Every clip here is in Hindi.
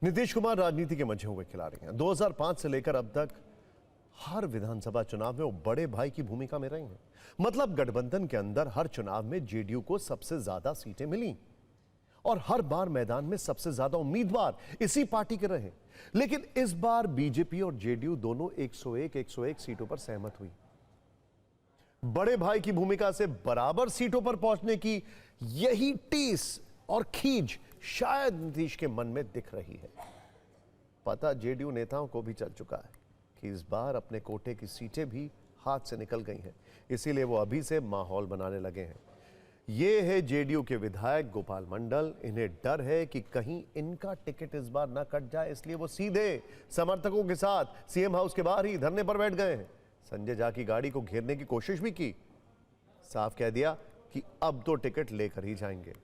नीतीश कुमार राजनीति के मंझे हुए खिलाड़ी हैं। 2005 से लेकर अब तक हर विधानसभा चुनाव में वो बड़े भाई की भूमिका में रहे हैं। मतलब गठबंधन के अंदर हर चुनाव में जेडीयू को सबसे ज्यादा सीटें मिली और हर बार मैदान में सबसे ज्यादा उम्मीदवार इसी पार्टी के रहे। लेकिन इस बार बीजेपी और जेडीयू दोनों 101 सीटों पर सहमत हुई। बड़े भाई की भूमिका से बराबर सीटों पर पहुंचने की यही टीस और खींच शायद नीतीश के मन में दिख रही है। पता जेडीयू नेताओं को भी चल चुका है कि इस बार अपने कोटे की सीटें भी हाथ से निकल गई हैं, इसीलिए वो अभी से माहौल बनाने लगे हैं। ये है जेडीयू के विधायक गोपाल मंडल। इन्हें डर है कि कहीं इनका टिकट इस बार ना कट जाए, इसलिए वो सीधे समर्थकों के साथ सीएम हाउस के बाहर ही धरने पर बैठ गए हैं। संजय झा की गाड़ी को घेरने की कोशिश भी की, साफ कह दिया कि अब तो टिकट लेकर ही जाएंगे।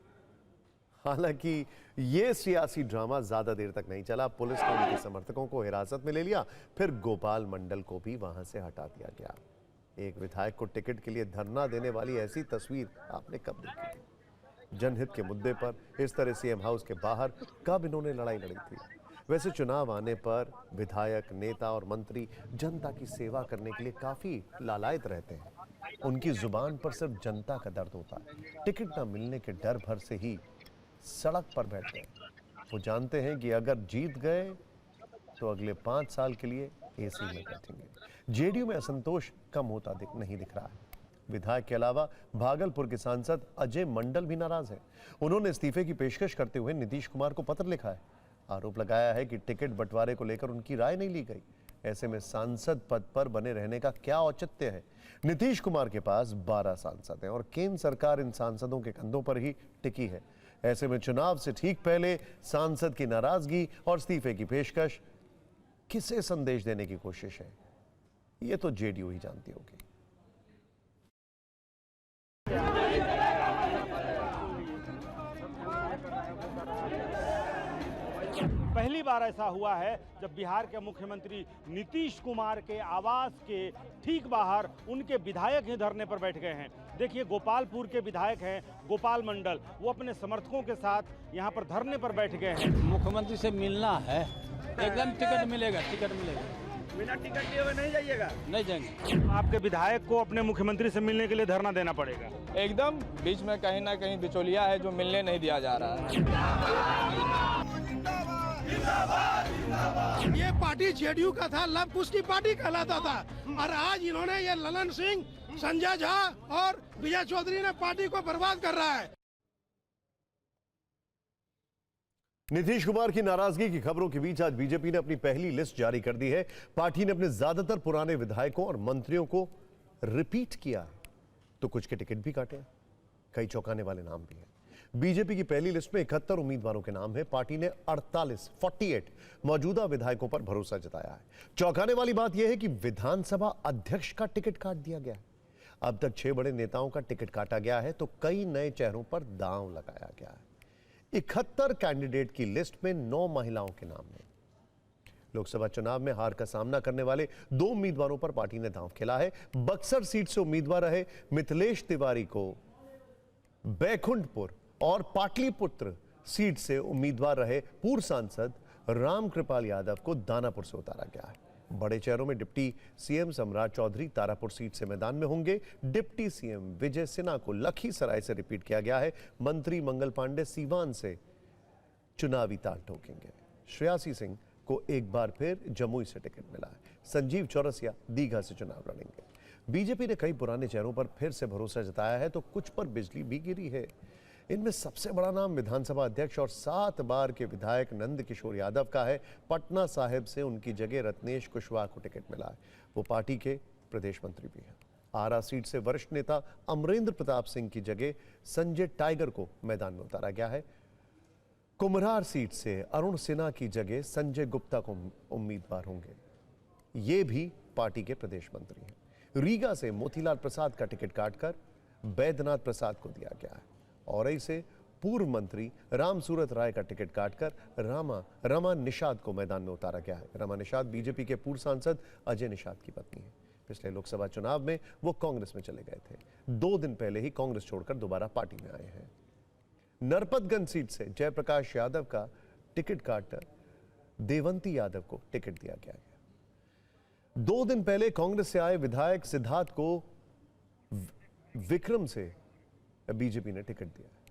हालांकि यह सियासी ड्रामा ज्यादा देर तक नहीं चला। पुलिस ने उनके समर्थकों को हिरासत में ले लिया, फिर गोपाल मंडल को भी वहां से हटा दिया गया। एक विधायक को टिकट के लिए धरना देने वाली ऐसी तस्वीर आपने कब देखी थी? जनहित के मुद्दे पर इस तरह सीएम हाउस के बाहर कब इन्होंने लड़ाई लड़ी थी? वैसे चुनाव आने पर विधायक, नेता और मंत्री जनता की सेवा करने के लिए काफी लालायित रहते हैं। उनकी जुबान पर सिर्फ जनता का दर्द होता है। टिकट न मिलने के डर भर से ही सड़क पर बैठ गए। वो जानते हैं कि अगर जीत गए तो अगले 5 साल के लिए एसी में बैठेंगे। जेडीयू में असंतोष कम होता नहीं दिख रहा है। विधायक के अलावा भागलपुर के सांसद अजय मंडल भी नाराज हैं। उन्होंने इस्तीफे की पेशकश करते हुए नीतीश कुमार को पत्र लिखा है। आरोप लगाया है कि टिकट बंटवारे को लेकर उनकी राय नहीं ली गई। ऐसे में सांसद पद पर बने रहने का क्या औचित्य है? नीतीश कुमार के पास 12 सांसद हैं और केंद्र सरकार इन सांसदों के कंधों पर ही टिकी है। ऐसे में चुनाव से ठीक पहले सांसद की नाराजगी और इस्तीफे की पेशकश किसे संदेश देने की कोशिश है, यह तो जेडीयू ही जानती होगी। पहली बार ऐसा हुआ है जब बिहार के मुख्यमंत्री नीतीश कुमार के आवास के ठीक बाहर उनके विधायक ही धरने पर बैठ गए हैं। देखिए, गोपालपुर के विधायक हैं गोपाल मंडल, वो अपने समर्थकों के साथ यहाँ पर धरने पर बैठ गए हैं। मुख्यमंत्री से मिलना है, एकदम टिकट मिलेगा, टिकट मिलेगा। बिना टिकट लिए हुए नहीं जाइएगा? नहीं जाएंगे। आपके विधायक को अपने मुख्यमंत्री से मिलने के लिए धरना देना पड़ेगा। एकदम बीच में कहीं ना कहीं बिचौलिया है जो मिलने नहीं दिया जा रहा है। ये पार्टी जेडीयू का था, लव कुश की पार्टी कहलाता था, और आज इन्होंने ये ललन सिंह, संजय झा और विजय चौधरी ने पार्टी को बर्बाद कर रहा है। नीतीश कुमार की नाराजगी की खबरों के बीच आज बीजेपी ने अपनी पहली लिस्ट जारी कर दी है। पार्टी ने अपने ज्यादातर पुराने विधायकों और मंत्रियों को रिपीट किया है, तो कुछ के टिकट भी काटे हैं। कई चौंकाने वाले नाम भी हैं। बीजेपी की पहली लिस्ट में 71 उम्मीदवारों के नाम है। पार्टी ने 48 मौजूदा विधायकों पर भरोसा जताया है। चौंकाने वाली बात यह है कि विधानसभा अध्यक्ष का टिकट काट दिया गया है। अब तक 6 बड़े नेताओं का टिकट काटा गया है, तो कई नए चेहरों पर दांव लगाया गया है। 71 कैंडिडेट की लिस्ट में 9 महिलाओं के नाम हैं। लोकसभा चुनाव में हार का सामना करने वाले 2 उम्मीदवारों पर पार्टी ने दांव खेला है। बक्सर सीट से उम्मीदवार रहे मिथिलेश तिवारी को बैकुंठपुर और पाटलिपुत्र सीट से उम्मीदवार रहे पूर्व सांसद रामकृपाल यादव को दानापुर से उतारा गया है। बड़े चेहरों में डिप्टी सीएम सम्राट चौधरी तारापुर सीट से मैदान में होंगे। डिप्टी सीएम विजय सिन्हा को लखीसराय से रिपीट किया गया है। मंत्री मंगल पांडे सीवान से चुनावी ताल ठोकेंगे। श्रेयासी सिंह को एक बार फिर जमुई से टिकट मिला है। संजीव चौरसिया दीघा से चुनाव लड़ेंगे। बीजेपी ने कई पुराने चेहरों पर फिर से भरोसा जताया है, तो कुछ पर बिजली भी गिरी है। इनमें सबसे बड़ा नाम विधानसभा अध्यक्ष और 7 बार के विधायक नंद किशोर यादव का है। पटना साहिब से उनकी जगह रत्नेश कुशवाहा को टिकट मिला है। वो पार्टी के प्रदेश मंत्री भी हैं। आरा सीट से वरिष्ठ नेता अमरेंद्र प्रताप सिंह की जगह संजय टाइगर को मैदान में उतारा गया है। कुम्हरार सीट से अरुण सिन्हा की जगह संजय गुप्ता को उम्मीदवार होंगे। ये भी पार्टी के प्रदेश मंत्री हैं। रीगा से मोतीलाल प्रसाद का टिकट काटकर बैद्यनाथ प्रसाद को दिया गया है। औरई से पूर्व मंत्री रामसूरत राय का टिकट काटकर रमा निषाद को मैदान में उतारा गया है। रमा निषाद बीजेपी के पूर्व सांसद अजय निषाद की पत्नी है। पिछले लोकसभा चुनाव में वो कांग्रेस में चले गए थे। 2 दिन पहले ही कांग्रेस छोड़कर दोबारा पार्टी में आए हैं। नरपतगंज सीट से जयप्रकाश यादव का टिकट काटकर देवंती यादव को टिकट दिया गया है। 2 दिन पहले कांग्रेस से आए विधायक सिद्धार्थ को विक्रम से बीजेपी ने टिकट दिया है।